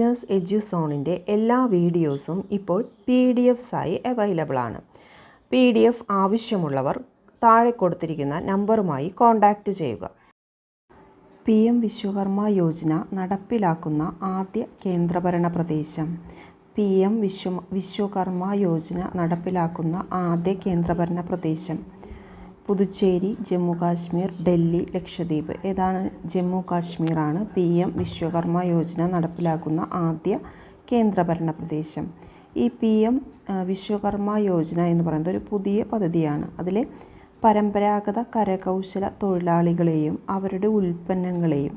Learners എഡ്യൂസോണിൻ്റെ എല്ലാ വീഡിയോസും ഇപ്പോൾ PDFs ആയി അവൈലബിൾ ആണ്. PDF ആവശ്യമുള്ളവർ താഴെ കൊടുത്തിരിക്കുന്ന നമ്പറുമായി കോൺടാക്റ്റ് ചെയ്യുക. PM വിശ്വകർമ്മ യോജന നടപ്പിലാക്കുന്ന ആദ്യ കേന്ദ്രഭരണ പ്രദേശം. PM വിശ്വകർമ്മ യോജന നടപ്പിലാക്കുന്ന ആദ്യ കേന്ദ്രഭരണ പ്രദേശം പുതുച്ചേരി, ജമ്മു കാശ്മീർ, ഡൽഹി, ലക്ഷദ്വീപ്. ഏതാണ്? ജമ്മു കാശ്മീറാണ് PM വിശ്വകർമ്മ യോജന നടപ്പിലാക്കുന്ന ആദ്യ കേന്ദ്രഭരണ പ്രദേശം. ഈ PM വിശ്വകർമ്മ യോജന എന്ന് പറയുന്നത് ഒരു പുതിയ പദ്ധതിയാണ്. അതിലെ പരമ്പരാഗത കരകൗശല തൊഴിലാളികളെയും അവരുടെ ഉൽപ്പന്നങ്ങളെയും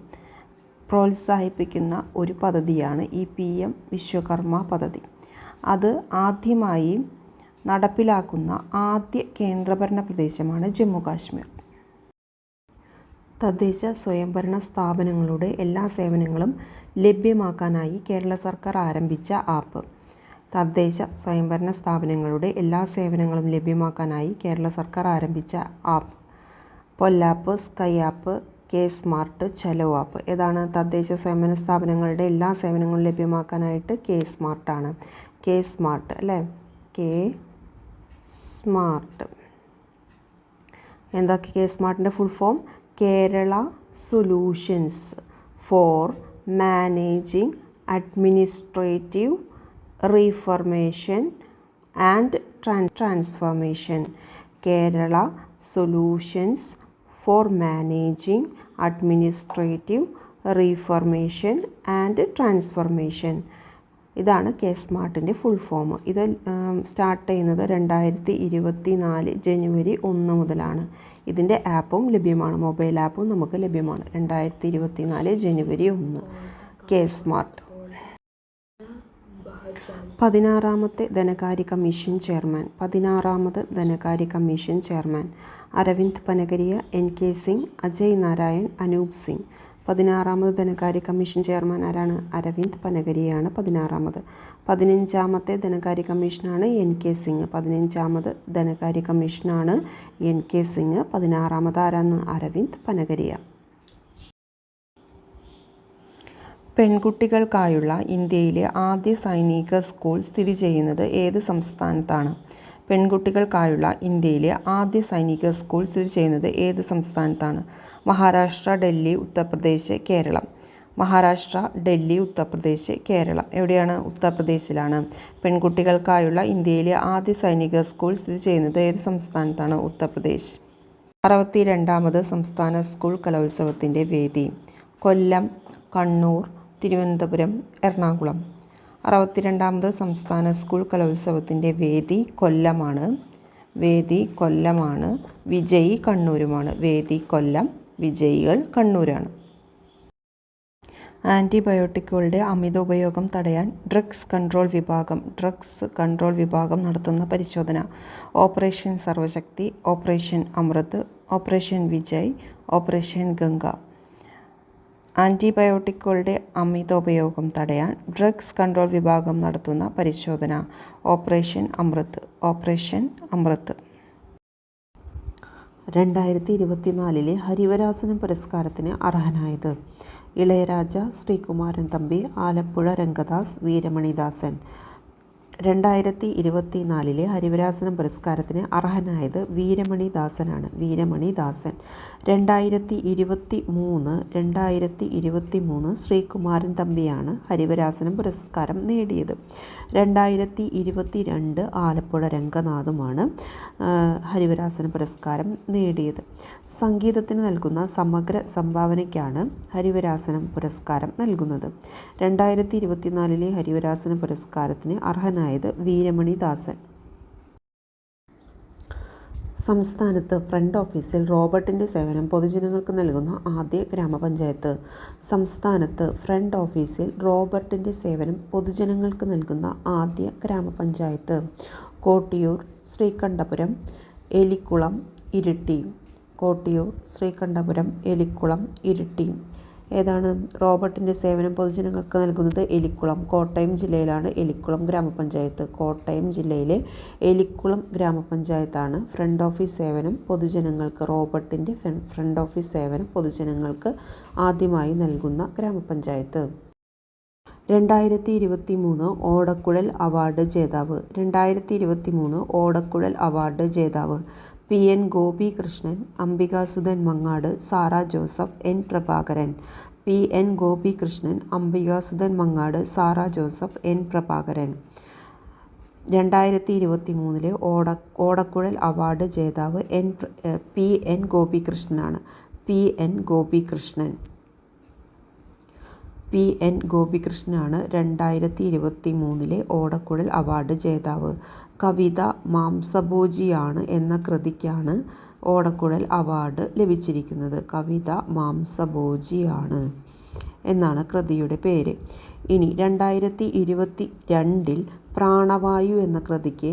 പ്രോത്സാഹിപ്പിക്കുന്ന ഒരു പദ്ധതിയാണ് ഈ PM വിശ്വകർമ്മ പദ്ധതി. അത് ആദ്യമായി നടപ്പിലാക്കുന്ന ആദ്യ കേന്ദ്രഭരണ പ്രദേശമാണ് ജമ്മു കാശ്മീർ. തദ്ദേശ സ്വയംഭരണ സ്ഥാപനങ്ങളുടെ എല്ലാ സേവനങ്ങളും ലഭ്യമാക്കാനായി കേരള സർക്കാർ ആരംഭിച്ച ആപ്പ്. തദ്ദേശ സ്വയംഭരണ സ്ഥാപനങ്ങളുടെ എല്ലാ സേവനങ്ങളും ലഭ്യമാക്കാനായി കേരള സർക്കാർ ആരംഭിച്ച ആപ്പ്. പൊല്ലാപ്പ്, sky app, K smart, Chalo app. ഏതാണ്? തദ്ദേശ സ്വയംഭരണ സ്ഥാപനങ്ങളുടെ എല്ലാ സേവനങ്ങളും ലഭ്യമാക്കാനായിട്ട് കെ സ്മാർട്ടാണ്. കെ സ്മാർട്ട് അല്ലേ? K smart. എന്താ കെ സ്മാർട്ടിൻ്റെ full form? Kerala solutions for managing administrative reformation and transformation. Kerala solutions for managing administrative reformation and transformation. ഇതാണ് കെ സ്മാർട്ടിൻ്റെ ഫുൾ ഫോം. ഇത് സ്റ്റാർട്ട് ചെയ്യുന്നത് 2024 ജനുവരി 1 മുതലാണ്. ഇതിൻ്റെ ആപ്പും ലഭ്യമാണ്, മൊബൈൽ ആപ്പും നമുക്ക് ലഭ്യമാണ്. 2024 ജനുവരി 1 കെ സ്മാർട്ട്. 16ാമത്തെ ധനകാര്യ കമ്മീഷൻ ചെയർമാൻ. 16ാമത് ധനകാര്യ commission chairman Arvind Panagariya, NK Singh, Ajay Narayan, Anoop Singh. 16ാമത് ധനകാര്യ കമ്മീഷൻ ചെയർമാൻ ആരാണ്? അരവിന്ദ് പനഗരിയാണ് 16ാമത്. 15ാമത്തെ ധനകാര്യ കമ്മീഷനാണ് NK സിംഗ്. 15ാമത് ധനകാര്യ കമ്മീഷനാണ് NK സിംഗ്. 16ാമത് ആരാണ്? അരവിന്ദ് പനഗരിയ. പെൺകുട്ടികൾക്കായുള്ള ഇന്ത്യയിലെ ആദ്യ സൈനിക സ്കൂൾ സ്ഥിതി ചെയ്യുന്നത് ഏത് സംസ്ഥാനത്താണ്? പെൺകുട്ടികൾക്കായുള്ള ഇന്ത്യയിലെ ആദ്യ സൈനിക സ്കൂൾ സ്ഥിതി ചെയ്യുന്നത് ഏത് സംസ്ഥാനത്താണ്? മഹാരാഷ്ട്ര, ഡൽഹി, ഉത്തർപ്രദേശ്, കേരളം. മഹാരാഷ്ട്ര, ഡൽഹി, ഉത്തർപ്രദേശ്, കേരളം. എവിടെയാണ്? ഉത്തർപ്രദേശിലാണ്. പെൺകുട്ടികൾക്കായുള്ള ഇന്ത്യയിലെ ആദ്യ സൈനിക സ്കൂൾ സ്ഥിതി ചെയ്യുന്നത് ഏത് സംസ്ഥാനത്താണ്? ഉത്തർപ്രദേശ്. 62ാമത് സംസ്ഥാന സ്കൂൾ കലോത്സവത്തിൻ്റെ വേദി. കൊല്ലം, കണ്ണൂർ, തിരുവനന്തപുരം, എറണാകുളം. 62ാമത് സംസ്ഥാന സ്കൂൾ കലോത്സവത്തിൻ്റെ വേദി കൊല്ലമാണ്. വേദി കൊല്ലമാണ്. വിജയി കണ്ണൂരുമാണ്. വേദി കൊല്ലം, വിജയികൾ കണ്ണൂരാണ്. ആൻറ്റിബയോട്ടിക്കുകളുടെ അമിത ഉപയോഗം തടയാൻ ഡ്രഗ്സ് കൺട്രോൾ വിഭാഗം നടത്തുന്ന പരിശോധന. ഓപ്പറേഷൻ സർവശക്തി, ഓപ്പറേഷൻ അമൃത്, ഓപ്പറേഷൻ വിജയ്, ഓപ്പറേഷൻ ഗംഗ. ആൻറ്റിബയോട്ടിക്കുകളുടെ അമിത ഉപയോഗം തടയാൻ ഡ്രഗ്സ് കൺട്രോൾ വിഭാഗം നടത്തുന്ന പരിശോധന. ഓപ്പറേഷൻ അമൃത്. ഓപ്പറേഷൻ അമൃത്. 2024 ഹരിവരാസനം പുരസ്കാരത്തിന് അർഹനായത്. ഇളയരാജ, ശ്രീകുമാരൻ തമ്പി, ആലപ്പുഴ രംഗദാസ്, വീരമണിദാസൻ. 2024 ഹരിവരാസനം പുരസ്കാരത്തിന് അർഹനായത് വീരമണിദാസനാണ്. വീരമണിദാസൻ. 2023 ശ്രീകുമാരൻ തമ്പിയാണ് ഹരിവരാസനം പുരസ്കാരം നേടിയത്. 2022 ആലപ്പുഴ രംഗനാഥുമാണ് ഹരിവരാസന പുരസ്കാരം നേടിയത്. സംഗീതത്തിന് നൽകുന്ന സമഗ്ര സംഭാവനയ്ക്കാണ് ഹരിവരാസനം പുരസ്കാരം നൽകുന്നത്. 2024 ഹരിവരാസന പുരസ്കാരത്തിന് അർഹനായത് വീരമണിദാസൻ. സംസ്ഥാനത്ത് ഫ്രണ്ട് ഓഫീസിൽ റോബോട്ടിൻ്റെ സേവനം പൊതുജനങ്ങൾക്ക് നൽകുന്ന ആദ്യ ഗ്രാമപഞ്ചായത്ത്. സംസ്ഥാനത്ത് ഫ്രണ്ട് ഓഫീസിൽ റോബോട്ടിൻ്റെ സേവനം പൊതുജനങ്ങൾക്ക് നൽകുന്ന ആദ്യ ഗ്രാമപഞ്ചായത്ത്. കോട്ടിയൂർ, ശ്രീകണ്ഠപുരം, എലിക്കുളം, ഇരിട്ടി. കോട്ടിയൂർ, ശ്രീകണ്ഠപുരം, എലിക്കുളം, ഇരിട്ടി. ഏതാണ്? റോബോട്ടിൻ്റെ സേവനം പൊതുജനങ്ങൾക്ക് നൽകുന്നത് എലിക്കുളം. കോട്ടയം ജില്ലയിലാണ് എലിക്കുളം ഗ്രാമപഞ്ചായത്ത്. കോട്ടയം ജില്ലയിലെ എലിക്കുളം ഗ്രാമപഞ്ചായത്താണ് ഫ്രണ്ട് ഓഫീസ് സേവനം പൊതുജനങ്ങൾക്ക്, റോബോട്ടിൻ്റെ ഫ്രണ്ട് ഓഫീസ് സേവനം പൊതുജനങ്ങൾക്ക് ആദ്യമായി നൽകുന്ന ഗ്രാമപഞ്ചായത്ത്. 2023 ഓടക്കുഴൽ അവാർഡ് ജേതാവ്. 2023 ഓടക്കുഴൽ അവാർഡ് ജേതാവ് PN Gopikrishnan, Ambikasudhan Mangad, Sara Joseph, N Prabhakaran. PN Gopikrishnan, Ambikasudhan Mangad, Sara Joseph, N Prabhakaran. 2023 Odakkuzhal award ജേതാവ് PN ഗോപികൃഷ്ണനാണ്. PN Gopikrishnan. PN ഗോപികൃഷ്ണനാണ് 2023 Odakkuzhal award ജേതാവ്. കവിത മാംസഭോജിയാണ് എന്ന കൃതിക്കാണ് ഓടക്കുഴൽ അവാർഡ് ലഭിച്ചിരിക്കുന്നത്. കവിത മാംസഭോജിയാണ് എന്നാണ് കൃതിയുടെ പേര്. ഇനി 2022 പ്രാണവായു എന്ന കൃതിക്ക്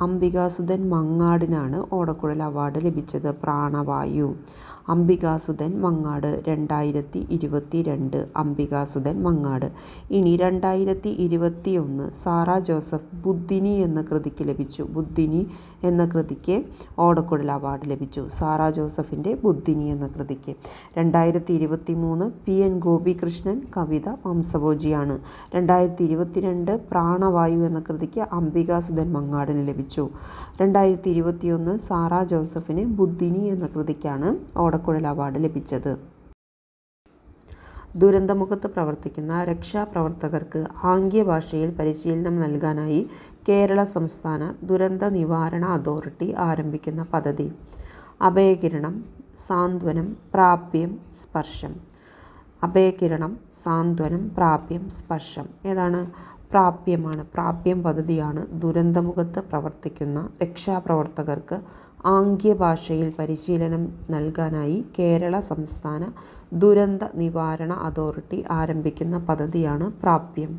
അംബികാസുധൻ മങ്ങാടിനാണ് ഓടക്കുഴൽ അവാർഡ് ലഭിച്ചത്. പ്രാണവായു, അംബികാസുധൻ മങ്ങാട്. 2022 അംബികാസുധൻ മങ്ങാട്. ഇനി 2021 സാറ ജോസഫ് ബുദ്ധിനി എന്ന കൃതിക്ക് ലഭിച്ചു. ബുദ്ധിനി എന്ന കൃതിക്ക് ഓടക്കുഴൽ അവാർഡ് ലഭിച്ചു. സാറ ജോസഫിൻ്റെ ബുദ്ധിനി എന്ന കൃതിക്ക്. 2023 PN ഗോപികൃഷ്ണൻ, കവിത മാംസഭോജിയാണ്. 2022 പ്രാണവായു എന്ന കൃതിക്ക് അംബികാസുധൻ മങ്ങാടിന് ലഭിച്ചു. 2021 സാറ ജോസഫിന് ബുദ്ധിനി എന്ന കൃതിക്കാണ് ഓടക്കുഴൽ അവാർഡ് ലഭിച്ചത്. ദുരന്തമുഖത്ത് പ്രവർത്തിക്കുന്ന രക്ഷാപ്രവർത്തകർക്ക് ആംഗ്യഭാഷയിൽ പരിശീലനം നൽകാനായി കേരള സംസ്ഥാന ദുരന്ത നിവാരണ അതോറിറ്റി ആരംഭിക്കുന്ന പദ്ധതി. അഭയകിരണം, സാന്ത്വനം, പ്രാപ്യം, സ്പർശം. അഭയകിരണം, സാന്ത്വനം, പ്രാപ്യം, സ്പർശം. ഏതാണ്? പ്രാപ്യമാണ്. പ്രാപ്യം പദ്ധതിയാണ് ദുരന്തമുഖത്ത് പ്രവർത്തിക്കുന്ന രക്ഷാപ്രവർത്തകർക്ക് ആംഗ്യഭാഷയിൽ പരിശീലനം നൽകാനായി കേരള സംസ്ഥാന ദുരന്ത നിവാരണ അതോറിറ്റി ആരംഭിക്കുന്ന പദ്ധതിയാണ് പ്രാപ്യം.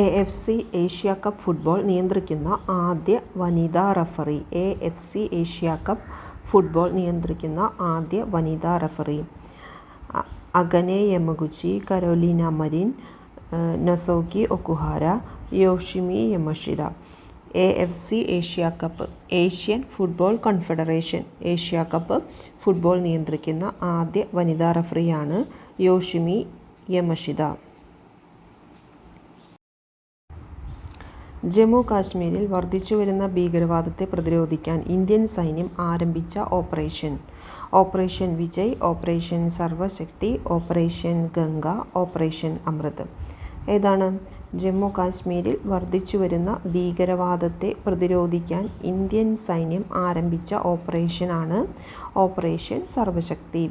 AFC ഏഷ്യ കപ്പ് ഫുട്ബോൾ നിയന്ത്രിക്കുന്ന ആദ്യ വനിതാ referee. AFC Asia cup football നിയന്ത്രിക്കുന്ന ആദ്യ വനിതാ referee Akane Yamaguchi, Carolina Marin, Nozomi Okuhara, Yoshimi Yamashita. AFC Asia cup, Asian football confederation Asia cup football നിയന്ത്രിക്കുന്ന ആദ്യ വനിതാ റഫറിയാണ് യോഷിമി യമഷിത. ജമ്മു കാശ്മീരിൽ വർദ്ധിച്ചുവരുന്ന ഭീകരവാദത്തെ പ്രതിരോധിക്കാൻ ഇന്ത്യൻ സൈന്യം ആരംഭിച്ച operation Vijay, operation Sarvashakti, operation Ganga, operation Amrit. ഏതാണ്? ജമ്മു കാശ്മീരിൽ വർദ്ധിച്ചുവരുന്ന ഭീകരവാദത്തെ പ്രതിരോധിക്കാൻ ഇന്ത്യൻ സൈന്യം ആരംഭിച്ച ഓപ്പറേഷനാണ് ഓപ്പറേഷൻ സർവശക്തി.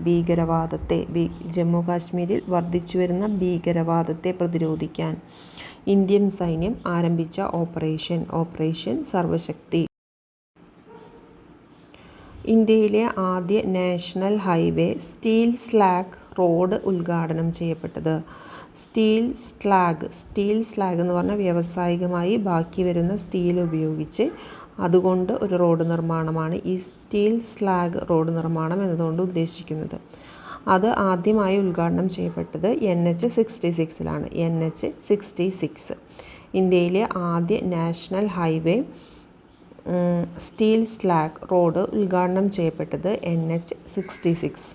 ജമ്മു കാശ്മീരിൽ വർദ്ധിച്ചുവരുന്ന ഭീകരവാദത്തെ പ്രതിരോധിക്കാൻ ഇന്ത്യൻ സൈന്യം ആരംഭിച്ച ഓപ്പറേഷൻ സർവശക്തി. ഇന്ത്യയിലെ ആദ്യ national highway steel slag road ഉദ്ഘാടനം ചെയ്യപ്പെട്ടത്. സ്റ്റീൽ സ്ലാഗ് എന്ന് പറഞ്ഞാൽ വ്യാവസായികമായി ബാക്കി വരുന്ന സ്റ്റീൽ ഉപയോഗിച്ച് അതുകൊണ്ട് ഒരു റോഡ് നിർമ്മാണമാണ് ഈ സ്റ്റീൽ സ്ലാഗ് റോഡ് നിർമ്മാണം എന്നതുകൊണ്ട് ഉദ്ദേശിക്കുന്നത്. അത് ആദ്യമായി ഉദ്ഘാടനം ചെയ്യപ്പെട്ടത് NH-66 NH-66. ഇന്ത്യയിലെ ആദ്യ national highway steel slag road ഉദ്ഘാടനം ചെയ്യപ്പെട്ടത് NH-66.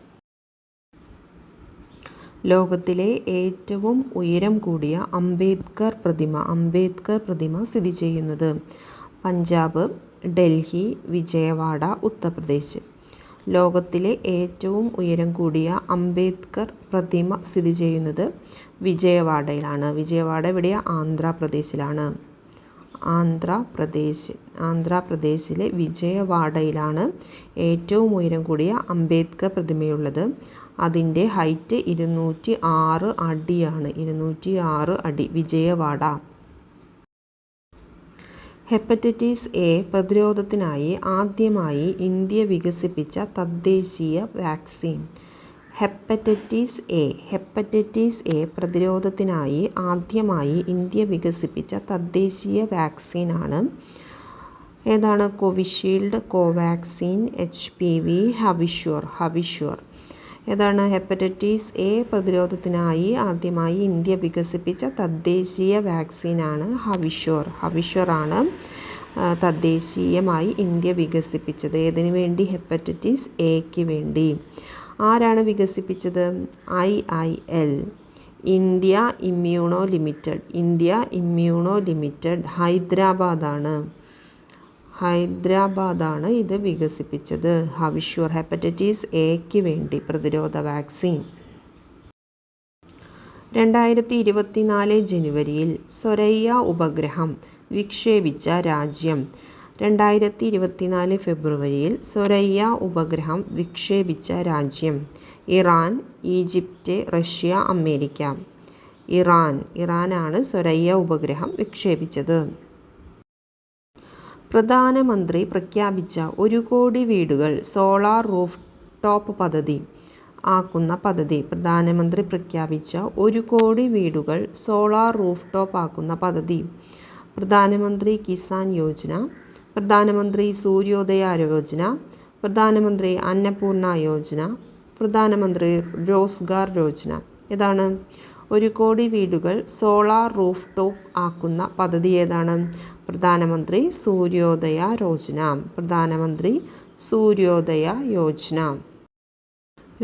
ലോകത്തിലെ ഏറ്റവും ഉയരം കൂടിയ അംബേദ്കർ പ്രതിമ സ്ഥിതി ചെയ്യുന്നത് പഞ്ചാബ്, ഡൽഹി, വിജയവാഡ, ഉത്തർപ്രദേശ്. ലോകത്തിലെ ഏറ്റവും ഉയരം കൂടിയ അംബേദ്കർ പ്രതിമ സ്ഥിതി ചെയ്യുന്നത് വിജയവാഡയിലാണ്. വിജയവാഡ എവിടെയാ? ആന്ധ്രാപ്രദേശിലാണ്. ആന്ധ്രാപ്രദേശിലെ വിജയവാഡയിലാണ് ഏറ്റവും ഉയരം കൂടിയ അംബേദ്കർ പ്രതിമയുള്ളത്. അതിൻ്റെ ഹൈറ്റ് 206 അടിയാണ്. 206 അടി. വിജയവാഡ. ഹെപ്പറ്റൈറ്റിസ് എ പ്രതിരോധത്തിനായി ആദ്യമായി ഇന്ത്യ വികസിപ്പിച്ച തദ്ദേശീയ വാക്സിൻ. ഹെപ്പറ്റൈറ്റിസ് എ പ്രതിരോധത്തിനായി ആദ്യമായി ഇന്ത്യ വികസിപ്പിച്ച തദ്ദേശീയ വാക്സിനാണ് ഏതാണ്? Covishield, Covaxin, HPV, ഹവിഷ്വർ. ഏതാണ്? ഹെപ്പറ്റൈറ്റിസ് എ പ്രതിരോധത്തിനായി ആദ്യമായി ഇന്ത്യ വികസിപ്പിച്ച തദ്ദേശീയ വാക്സിനാണ് ഹവിഷ്വറാണ് തദ്ദേശീയമായി ഇന്ത്യ വികസിപ്പിച്ചത്. ഏതിനു വേണ്ടി? ഹെപ്പറ്റൈറ്റിസ് എക്ക് വേണ്ടി. ആരാണ് വികസിപ്പിച്ചത്? IIL India immuno limited. India immuno limited ഹൈദരാബാദാണ് ഇത് വികസിപ്പിച്ചത്. ഹവിഷ്വർ ഹെപ്പറ്റൈറ്റിസ് എക്ക് വേണ്ടി പ്രതിരോധ വാക്സിൻ. 2024 ജനുവരിയിൽ സൊരയ്യ ഉപഗ്രഹം വിക്ഷേപിച്ച രാജ്യം. 2024 ഫെബ്രുവരിയിൽ സൊരയ്യ ഉപഗ്രഹം വിക്ഷേപിച്ച രാജ്യം. Iran, Egypt, Russia, America. ഇറാനാണ് സൊരയ്യ ഉപഗ്രഹം വിക്ഷേപിച്ചത്. പ്രധാനമന്ത്രി പ്രഖ്യാപിച്ച 1 കോടി വീടുകൾ സോളാർ റൂഫ് ടോപ്പ് പദ്ധതി ആക്കുന്ന പദ്ധതി. പ്രധാനമന്ത്രി പ്രഖ്യാപിച്ച 1 കോടി വീടുകൾ സോളാർ റൂഫ് ടോപ്പ് ആക്കുന്ന പദ്ധതി. പ്രധാനമന്ത്രി കിസാൻ യോജന, പ്രധാനമന്ത്രി സൂര്യോദയ യോജന, പ്രധാനമന്ത്രി അന്നപൂർണ യോജന, പ്രധാനമന്ത്രി റോസ്ഗാർ യോജന. ഏതാണ്? 1 കോടി വീടുകൾ സോളാർ റൂഫ് ടോപ്പ് ആക്കുന്ന പദ്ധതി ഏതാണ്? പ്രധാനമന്ത്രി സൂര്യോദയ യോജന. പ്രധാനമന്ത്രി സൂര്യോദയ യോജന.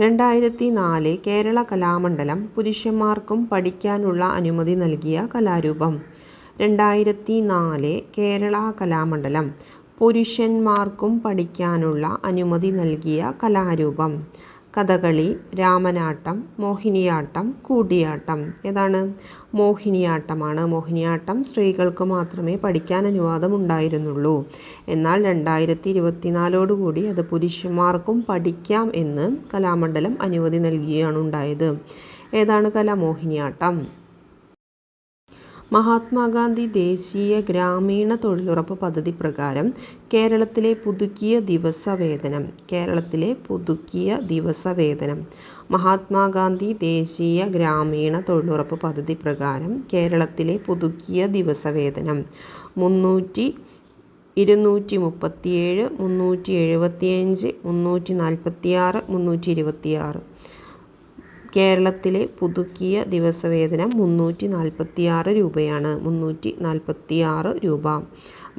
2004 കേരള കലാമണ്ഡലം പുരുഷന്മാർക്കും പഠിക്കാനുള്ള അനുമതി നൽകിയ കലാരൂപം. 2004 കേരള കലാമണ്ഡലം പുരുഷന്മാർക്കും പഠിക്കാനുള്ള അനുമതി നൽകിയ കലാരൂപം. കഥകളി, രാമനാട്ടം, മോഹിനിയാട്ടം, കൂടിയാട്ടം. ഏതാണ്? മോഹിനിയാട്ടമാണ്. മോഹിനിയാട്ടം സ്ത്രീകൾക്ക് മാത്രമേ പഠിക്കാൻ അനുവാദം ഉണ്ടായിരുന്നുള്ളൂ. എന്നാൽ 2024 അത് പുരുഷന്മാർക്കും പഠിക്കാം എന്ന് കലാമണ്ഡലം അനുമതി നൽകുകയാണ് ഉണ്ടായത്. ഏതാണ് കല? മോഹിനിയാട്ടം. മഹാത്മാഗാന്ധി ദേശീയ ഗ്രാമീണ തൊഴിലുറപ്പ് പദ്ധതി പ്രകാരം കേരളത്തിലെ പുതുക്കിയ ദിവസവേതനം. മഹാത്മാഗാന്ധി ദേശീയ ഗ്രാമീണ തൊഴിലുറപ്പ് പദ്ധതി പ്രകാരം കേരളത്തിലെ പുതുക്കിയ ദിവസവേതനം 237, 375, 346, 326. കേരളത്തിലെ പുതുക്കിയ ദിവസവേതനം 346 രൂപയാണ്. 346 രൂപ.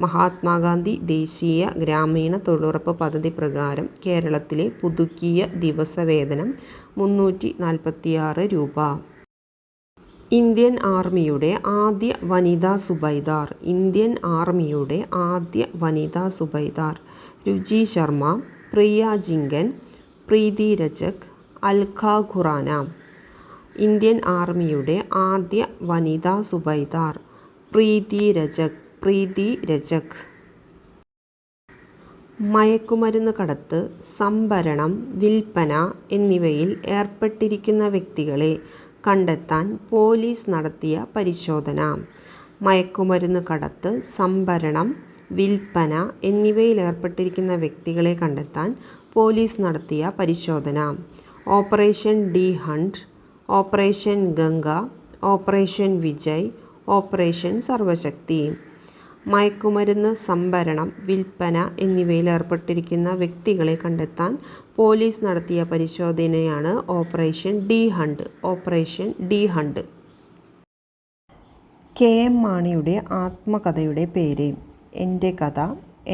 മഹാത്മാഗാന്ധി ദേശീയ ഗ്രാമീണ തൊഴിലുറപ്പ് പദ്ധതി പ്രകാരം കേരളത്തിലെ പുതുക്കിയ ദിവസവേതനം 346 രൂപ. ഇന്ത്യൻ ആർമിയുടെ ആദ്യ വനിതാ സുബൈദാർ. ഇന്ത്യൻ ആർമിയുടെ ആദ്യ വനിതാ സുബൈദാർ. രുചി ശർമ്മ, പ്രിയ ജിങ്കൻ, പ്രീതി രജക്, അൽഖ ഖുറാന. ഇന്ത്യൻ ആർമിയുടെ ആദ്യ വനിതാ സുബൈദാർ പ്രീതി രജക്. മയക്കുമരുന്ന് കടത്ത്, സംഭരണം, വിൽപ്പന എന്നിവയിൽ ഏർപ്പെട്ടിരിക്കുന്ന വ്യക്തികളെ കണ്ടെത്താൻ പോലീസ് നടത്തിയ പരിശോധന. മയക്കുമരുന്ന് കടത്ത്, സംഭരണം, വിൽപ്പന എന്നിവയിൽ ഏർപ്പെട്ടിരിക്കുന്ന വ്യക്തികളെ കണ്ടെത്താൻ പോലീസ് നടത്തിയ പരിശോധന. Operation D hunt, operation Ganga, operation Vijay, operation Sarvashakti. മയക്കുമരുന്ന് സംഭരണം, വിൽപ്പന എന്നിവയിൽ ഏർപ്പെട്ടിരിക്കുന്ന വ്യക്തികളെ കണ്ടെത്താൻ പോലീസ് നടത്തിയ പരിശോധനയാണ് ഓപ്പറേഷൻ ഡി ഹണ്ട്. KM മാണിയുടെ ആത്മകഥയുടെ പേര്. എൻ്റെ കഥ,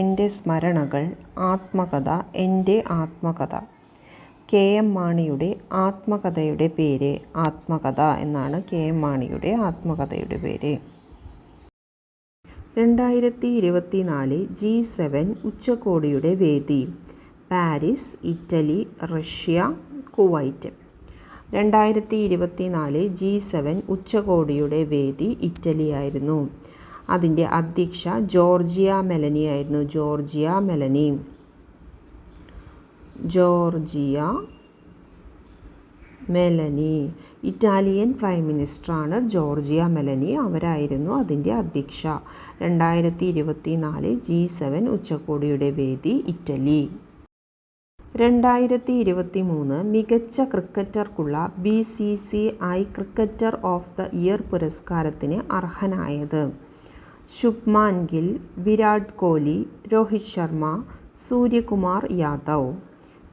എൻ്റെ സ്മരണകൾ, ആത്മകഥ, എൻ്റെ ആത്മകഥ. KM മാണിയുടെ ആത്മകഥയുടെ പേര് ആത്മകഥ എന്നാണ്. KM മാണിയുടെ ആത്മകഥയുടെ പേര്. 2024 G7 ഉച്ചകോടിയുടെ വേദി. Paris, Italy, Russia, Kuwait. 2024 G7 ഉച്ചകോടിയുടെ വേദി ഇറ്റലിയായിരുന്നു. അതിൻ്റെ അധ്യക്ഷ ജോർജിയ മെലനി ആയിരുന്നു. ജോർജിയ മെലനി ഇറ്റാലിയൻ പ്രൈം മിനിസ്റ്ററാണ് ജോർജിയ മെലനി. അവരായിരുന്നു അതിൻ്റെ അധ്യക്ഷ. 2024 G7 ഉച്ചകോടിയുടെ വേദി ഇറ്റലി. 2023 മികച്ച ക്രിക്കറ്റർക്കുള്ള BCCI cricketer of the year പുരസ്കാരത്തിന് അർഹനായത് ശുഭ്മാൻ ഗിൽ, വിരാട് കോഹ്ലി, രോഹിത് ശർമ്മ, സൂര്യകുമാർ യാദവ്.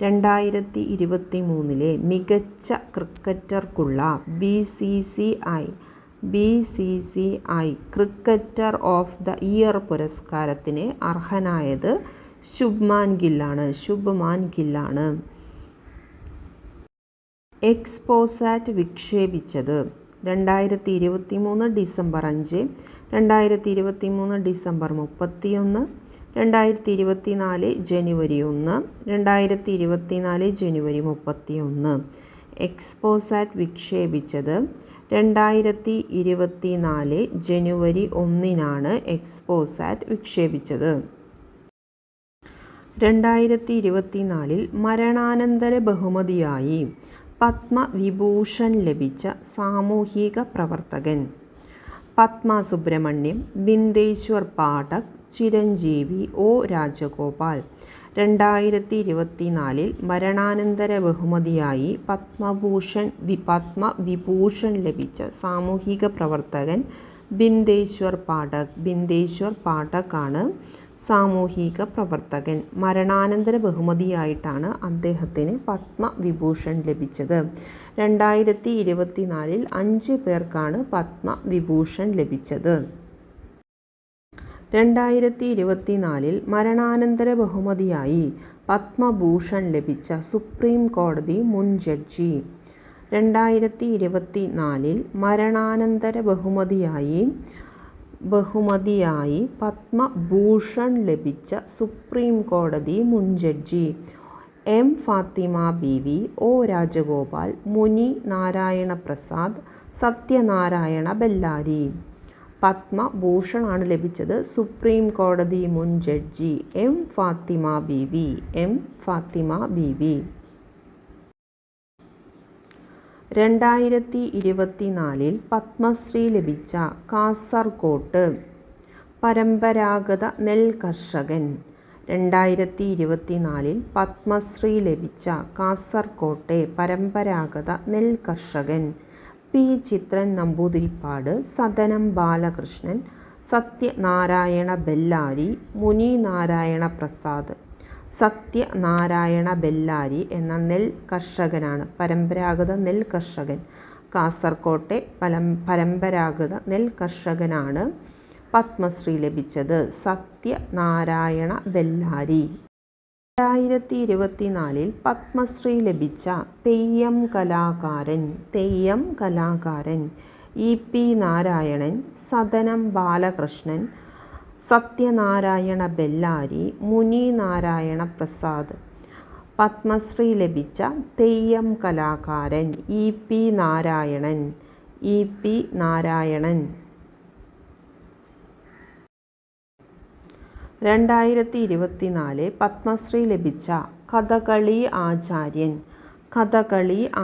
2023 മികച്ച ക്രിക്കറ്റർക്കുള്ള BCCI cricketer of the year പുരസ്കാരത്തിന് അർഹനായത് ശുഭ്മാൻ ഗില്ലാണ്. എക്സ്പോസാറ്റ് വിക്ഷേപിച്ചത്. 2023 ഡിസംബർ 5, 2023 ഡിസംബർ 31, 2024 ജനുവരി 1, 2024 ജനുവരി 31. എക്സ്പോസാറ്റ് വിക്ഷേപിച്ചത് 2024 ജനുവരി 1 എക്സ്പോസാറ്റ് വിക്ഷേപിച്ചത്. 2024 മരണാനന്തര ബഹുമതിയായി പത്മവിഭൂഷൺ ലഭിച്ച സാമൂഹിക പ്രവർത്തകൻ. പത്മ സുബ്രഹ്മണ്യം, ബിന്ദേശ്വർ പാഠക്, ചിരഞ്ജീവി, ഒ രാജഗോപാൽ. 2024 മരണാനന്തര ബഹുമതിയായി പത്മവിഭൂഷൺ ലഭിച്ച സാമൂഹിക പ്രവർത്തകൻ ബിന്ദേശ്വർ പാഠക്. ബിന്ദേശ്വർ പാഠക്കാണ് സാമൂഹിക പ്രവർത്തകൻ. മരണാനന്തര ബഹുമതിയായിട്ടാണ് അദ്ദേഹത്തിന് പത്മവിഭൂഷൺ ലഭിച്ചത്. 2024 5 പേർക്കാണ് പത്മവിഭൂഷൺ ലഭിച്ചത്. 2024 മരണാനന്തര ബഹുമതിയായി പത്മഭൂഷൺ ലഭിച്ച സുപ്രീം കോടതി മുൻ ജഡ്ജി. 2024 മരണാനന്തര ബഹുമതിയായി പത്മഭൂഷൺ ലഭിച്ച സുപ്രീം കോടതി മുൻ judge M Fathima Beevi, O Rajagopal, മുനി നാരായണ പ്രസാദ്, സത്യനാരായണ ബെല്ലാരി. പത്മഭൂഷണാണ് ലഭിച്ചത് സുപ്രീം കോടതി മുൻ ജഡ്ജി എം ഫാത്തിമ ബീവി. 2024 പത്മശ്രീ ലഭിച്ച കാസർകോട്ട് പരമ്പരാഗത നെൽകർഷകൻ. 2024 പത്മശ്രീ ലഭിച്ച കാസർകോട്ടെ പരമ്പരാഗത നെൽകർഷകൻ പി ചിത്രൻ നമ്പൂതിരിപ്പാട്, സദനം ബാലകൃഷ്ണൻ, സത്യനാരായണ ബെല്ലാരി, മുനി നാരായണ പ്രസാദ്. സത്യനാരായണ ബെല്ലാരി എന്ന നെൽകർഷകനാണ് പരമ്പരാഗത നെൽകർഷകൻ. കാസർകോട്ടെ പരമ്പരാഗത നെൽകർഷകനാണ് പത്മശ്രീ ലഭിച്ചത് സത്യനാരായണ ബെല്ലാരി. 2024 പത്മശ്രീ ലഭിച്ച തെയ്യം കലാകാരൻ ഇ പി നാരായണൻ, സദനം ബാലകൃഷ്ണൻ, സത്യനാരായണ ബെല്ലാരി, മുനി നാരായണ പ്രസാദ്. പത്മശ്രീ ലഭിച്ച തെയ്യം കലാകാരൻ ഇ പി നാരായണൻ. 2024 പത്മശ്രീ ലഭിച്ച കഥകളി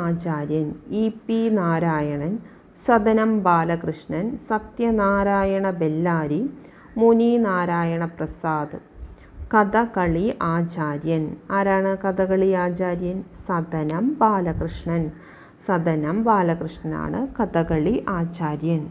ആചാര്യൻ ഇ പി നാരായണൻ, സദനം ബാലകൃഷ്ണൻ, സത്യനാരായണ ബെല്ലാരി, മുനി നാരായണ പ്രസാദ്. കഥകളി ആചാര്യൻ ആരാണ്? കഥകളി ആചാര്യൻ സദനം ബാലകൃഷ്ണനാണ് കഥകളി ആചാര്യൻ.